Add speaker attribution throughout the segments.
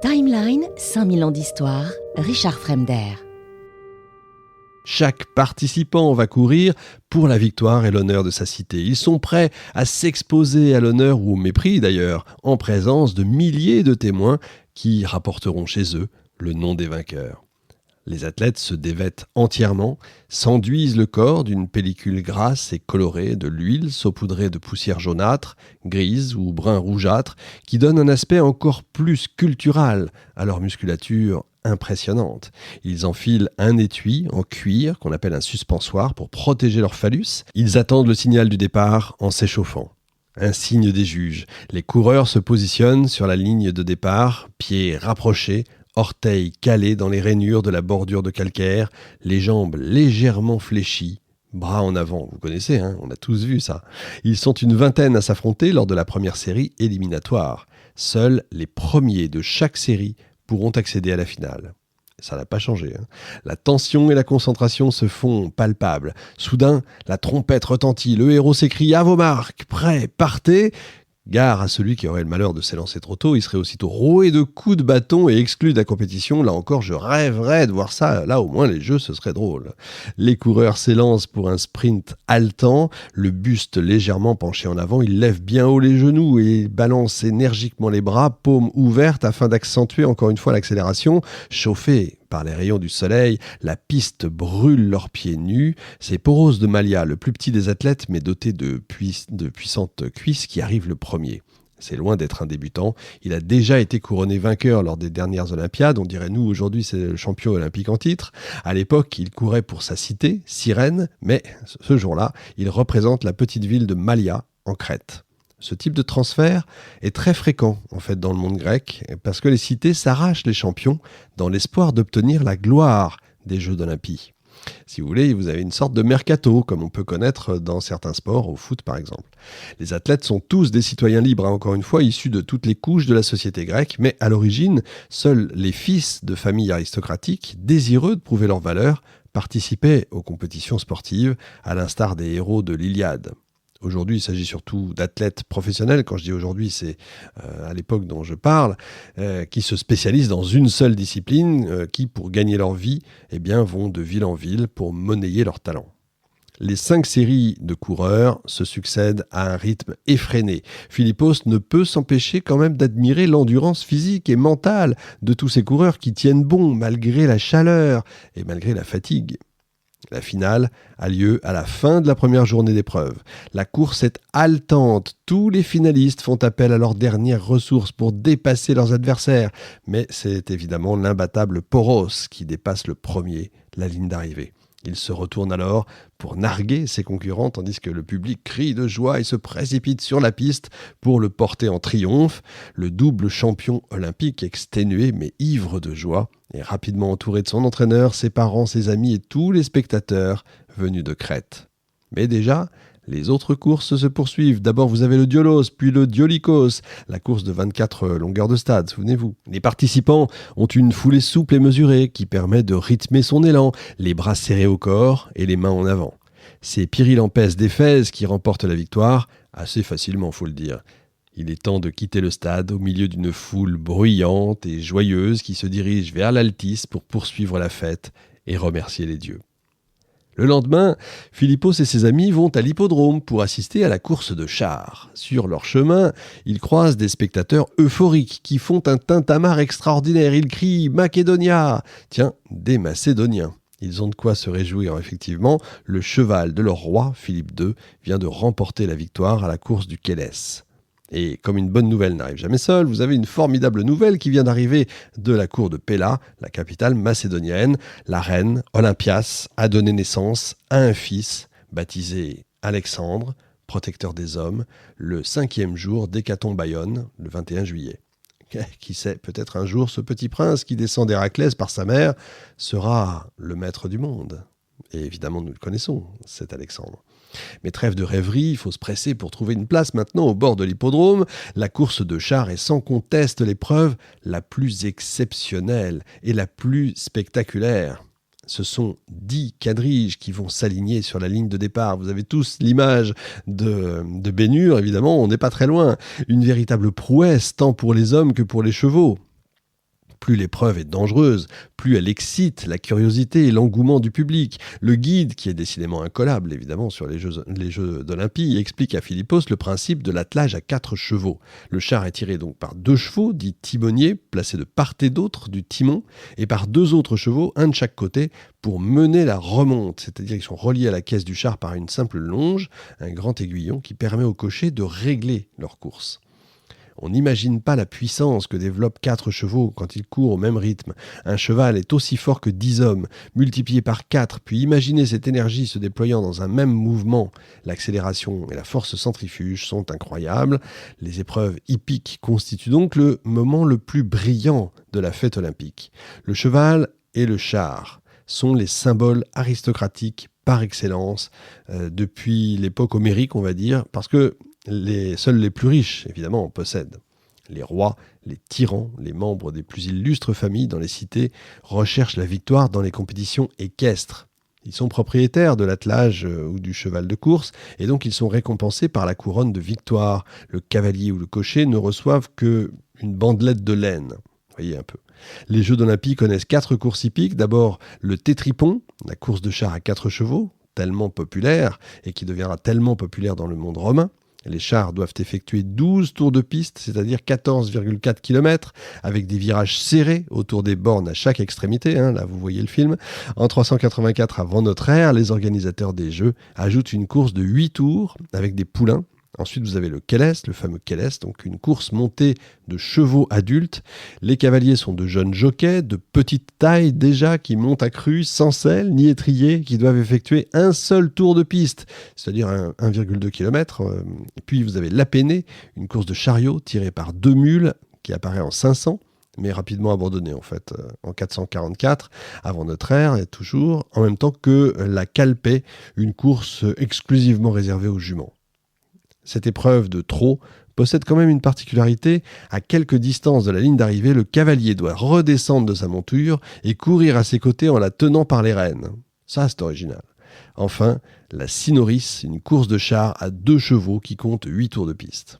Speaker 1: Timeline, 5000 ans d'histoire, Richard Fremder.
Speaker 2: Chaque participant va courir pour la victoire et l'honneur de sa cité. Ils sont prêts à s'exposer à l'honneur ou au mépris d'ailleurs, en présence de milliers de témoins qui rapporteront chez eux le nom des vainqueurs. Les athlètes se dévêtent entièrement, s'enduisent le corps d'une pellicule grasse et colorée de l'huile saupoudrée de poussière jaunâtre, grise ou brun rougeâtre, qui donne un aspect encore plus sculptural à leur musculature impressionnante. Ils enfilent un étui en cuir qu'on appelle un suspensoire pour protéger leur phallus. Ils attendent le signal du départ en s'échauffant. Un signe des juges. Les coureurs se positionnent sur la ligne de départ, pieds rapprochés, orteils calés dans les rainures de la bordure de calcaire, les jambes légèrement fléchies, bras en avant. Vous connaissez, on a tous vu ça. Ils sont une vingtaine à s'affronter lors de la première série éliminatoire. Seuls les premiers de chaque série pourront accéder à la finale. Ça n'a pas changé. La tension et la concentration se font palpables. Soudain, la trompette retentit. Le héros s'écrie « À vos marques, prêts, partez !» Gare à celui qui aurait le malheur de s'élancer trop tôt, il serait aussitôt roué de coups de bâton et exclu de la compétition. Là encore, je rêverais de voir ça. Là, au moins, les jeux, ce serait drôle. Les coureurs s'élancent pour un sprint haletant, le buste légèrement penché en avant. Ils lèvent bien haut les genoux et balancent énergiquement les bras, paumes ouvertes, afin d'accentuer encore une fois l'accélération. Chauffés par les rayons du soleil, la piste brûle leurs pieds nus. C'est Poros de Malia, le plus petit des athlètes, mais doté de puissantes cuisses, qui arrive le premier. C'est loin d'être un débutant. Il a déjà été couronné vainqueur lors des dernières Olympiades. On dirait, nous, aujourd'hui, c'est le champion olympique en titre. À l'époque, il courait pour sa cité, Cyrène, mais ce jour-là, il représente la petite ville de Malia, en Crète. Ce type de transfert est très fréquent en fait dans le monde grec parce que les cités s'arrachent les champions dans l'espoir d'obtenir la gloire des Jeux d'Olympie. Si vous voulez, vous avez une sorte de mercato comme on peut connaître dans certains sports, au foot par exemple. Les athlètes sont tous des citoyens libres, encore une fois, issus de toutes les couches de la société grecque, mais à l'origine, seuls les fils de familles aristocratiques, désireux de prouver leur valeur, participaient aux compétitions sportives, à l'instar des héros de l'Iliade. Aujourd'hui, il s'agit surtout d'athlètes professionnels. Quand je dis aujourd'hui, c'est à l'époque dont je parle, qui se spécialisent dans une seule discipline, qui, pour gagner leur vie, vont de ville en ville pour monnayer leur talent. Les 5 séries de coureurs se succèdent à un rythme effréné. Philippos ne peut s'empêcher quand même d'admirer l'endurance physique et mentale de tous ces coureurs qui tiennent bon malgré la chaleur et malgré la fatigue. La finale a lieu à la fin de la première journée d'épreuve. La course est haletante. Tous les finalistes font appel à leurs dernières ressources pour dépasser leurs adversaires. Mais c'est évidemment l'imbattable Poros qui dépasse le premier la ligne d'arrivée. Il se retourne alors pour narguer ses concurrents tandis que le public crie de joie et se précipite sur la piste pour le porter en triomphe. Le double champion olympique, exténué mais ivre de joie, est rapidement entouré de son entraîneur, ses parents, ses amis et tous les spectateurs venus de Crète. Mais déjà, les autres courses se poursuivent. D'abord, vous avez le Diolos, puis le Diolikos, la course de 24 longueurs de stade, souvenez-vous. Les participants ont une foulée souple et mesurée qui permet de rythmer son élan, les bras serrés au corps et les mains en avant. C'est Pyrilampès d'Éphèse qui remporte la victoire, assez facilement, faut le dire. Il est temps de quitter le stade au milieu d'une foule bruyante et joyeuse qui se dirige vers l'Altis pour poursuivre la fête et remercier les dieux. Le lendemain, Philippos et ses amis vont à l'hippodrome pour assister à la course de chars. Sur leur chemin, ils croisent des spectateurs euphoriques qui font un tintamarre extraordinaire. Ils crient « Macedonia !» Tiens, des Macédoniens. Ils ont de quoi se réjouir, effectivement. Le cheval de leur roi, Philippe II, vient de remporter la victoire à la course du Kélès. Et comme une bonne nouvelle n'arrive jamais seule, vous avez une formidable nouvelle qui vient d'arriver de la cour de Péla, la capitale macédonienne. La reine Olympias a donné naissance à un fils baptisé Alexandre, protecteur des hommes, le 5e jour d'Hécatombaïon, le 21 juillet. Qui sait, peut-être un jour ce petit prince qui descend d'Héraclès par sa mère sera le maître du monde. Et évidemment, nous le connaissons, cet Alexandre. Mais trêve de rêverie, il faut se presser pour trouver une place maintenant au bord de l'hippodrome. La course de chars est sans conteste l'épreuve la plus exceptionnelle et la plus spectaculaire. Ce sont 10 quadriges qui vont s'aligner sur la ligne de départ. Vous avez tous l'image de Bénur, évidemment, on n'est pas très loin. Une véritable prouesse tant pour les hommes que pour les chevaux. Plus l'épreuve est dangereuse, plus elle excite la curiosité et l'engouement du public. Le guide, qui est décidément incollable évidemment sur les Jeux d'Olympie, explique à Philippos le principe de l'attelage à 4 chevaux. Le char est tiré donc par 2 chevaux, dits timoniers, placés de part et d'autre du timon, et par 2 autres chevaux, un de chaque côté, pour mener la remonte. C'est-à-dire qu'ils sont reliés à la caisse du char par une simple longe, un grand aiguillon qui permet aux cochers de régler leur course. On n'imagine pas la puissance que développent 4 chevaux quand ils courent au même rythme. Un cheval est aussi fort que 10 hommes, multiplié par 4, puis imaginez cette énergie se déployant dans un même mouvement. L'accélération et la force centrifuge sont incroyables. Les épreuves hippiques constituent donc le moment le plus brillant de la fête olympique. Le cheval et le char sont les symboles aristocratiques par excellence depuis l'époque homérique, on va dire, parce que seuls les plus riches, évidemment, en possèdent. Les rois, les tyrans, les membres des plus illustres familles dans les cités recherchent la victoire dans les compétitions équestres. Ils sont propriétaires de l'attelage ou du cheval de course, et donc ils sont récompensés par la couronne de victoire. Le cavalier ou le cocher ne reçoivent qu'une bandelette de laine. Vous voyez un peu. Les Jeux d'Olympie connaissent 4 courses hippiques. D'abord, le tétripon, la course de char à 4 chevaux, tellement populaire, et qui deviendra tellement populaire dans le monde romain. Les chars doivent effectuer 12 tours de piste, c'est-à-dire 14,4 km, avec des virages serrés autour des bornes à chaque extrémité, là vous voyez le film. En 384 avant notre ère, les organisateurs des Jeux ajoutent une course de 8 tours avec des poulains. Ensuite, vous avez le Kélès, le fameux Kélès, donc une course montée de chevaux adultes. Les cavaliers sont de jeunes jockeys, de petite taille déjà, qui montent à crue, sans selle ni étrier, qui doivent effectuer un seul tour de piste, c'est-à-dire 1,2 km. Puis vous avez l'Apénée, une course de chariot tirée par 2 mules, qui apparaît en 500, mais rapidement abandonnée en fait, en 444, avant notre ère, et toujours, en même temps que la Calpée, une course exclusivement réservée aux juments. Cette épreuve de trot possède quand même une particularité. À quelques distances de la ligne d'arrivée, le cavalier doit redescendre de sa monture et courir à ses côtés en la tenant par les rênes. Ça, c'est original. Enfin, la Synoris, une course de char à 2 chevaux qui compte 8 tours de piste.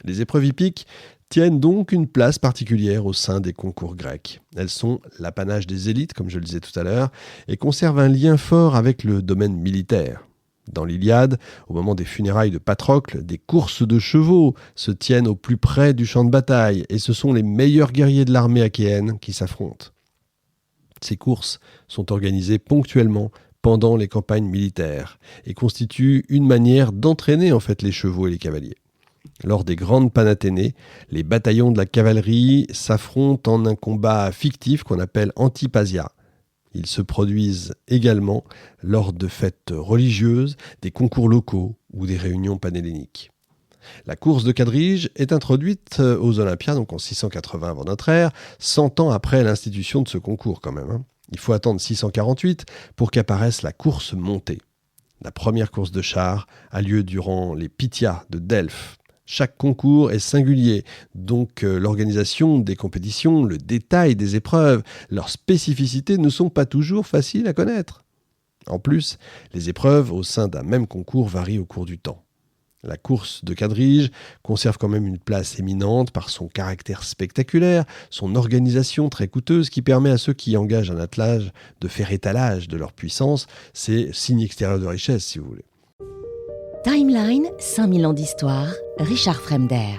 Speaker 2: Les épreuves hippiques tiennent donc une place particulière au sein des concours grecs. Elles sont l'apanage des élites, comme je le disais tout à l'heure, et conservent un lien fort avec le domaine militaire. Dans l'Iliade, au moment des funérailles de Patrocle, des courses de chevaux se tiennent au plus près du champ de bataille, et ce sont les meilleurs guerriers de l'armée achéenne qui s'affrontent. Ces courses sont organisées ponctuellement pendant les campagnes militaires et constituent une manière d'entraîner en fait les chevaux et les cavaliers. Lors des grandes Panathénées, les bataillons de la cavalerie s'affrontent en un combat fictif qu'on appelle Antipasia. Ils se produisent également lors de fêtes religieuses, des concours locaux ou des réunions panhelléniques. La course de quadrige est introduite aux Olympiades, donc en 680 avant notre ère, 100 ans après l'institution de ce concours quand même. Il faut attendre 648 pour qu'apparaisse la course montée. La première course de chars a lieu durant les Pythias de Delphes. Chaque concours est singulier, donc l'organisation des compétitions, le détail des épreuves, leurs spécificités ne sont pas toujours faciles à connaître. En plus, les épreuves au sein d'un même concours varient au cours du temps. La course de quadrige conserve quand même une place éminente par son caractère spectaculaire, son organisation très coûteuse qui permet à ceux qui engagent un attelage de faire étalage de leur puissance. C'est signe extérieur de richesse, si vous voulez.
Speaker 1: Timeline, 5000 ans d'histoire, Richard Fremder.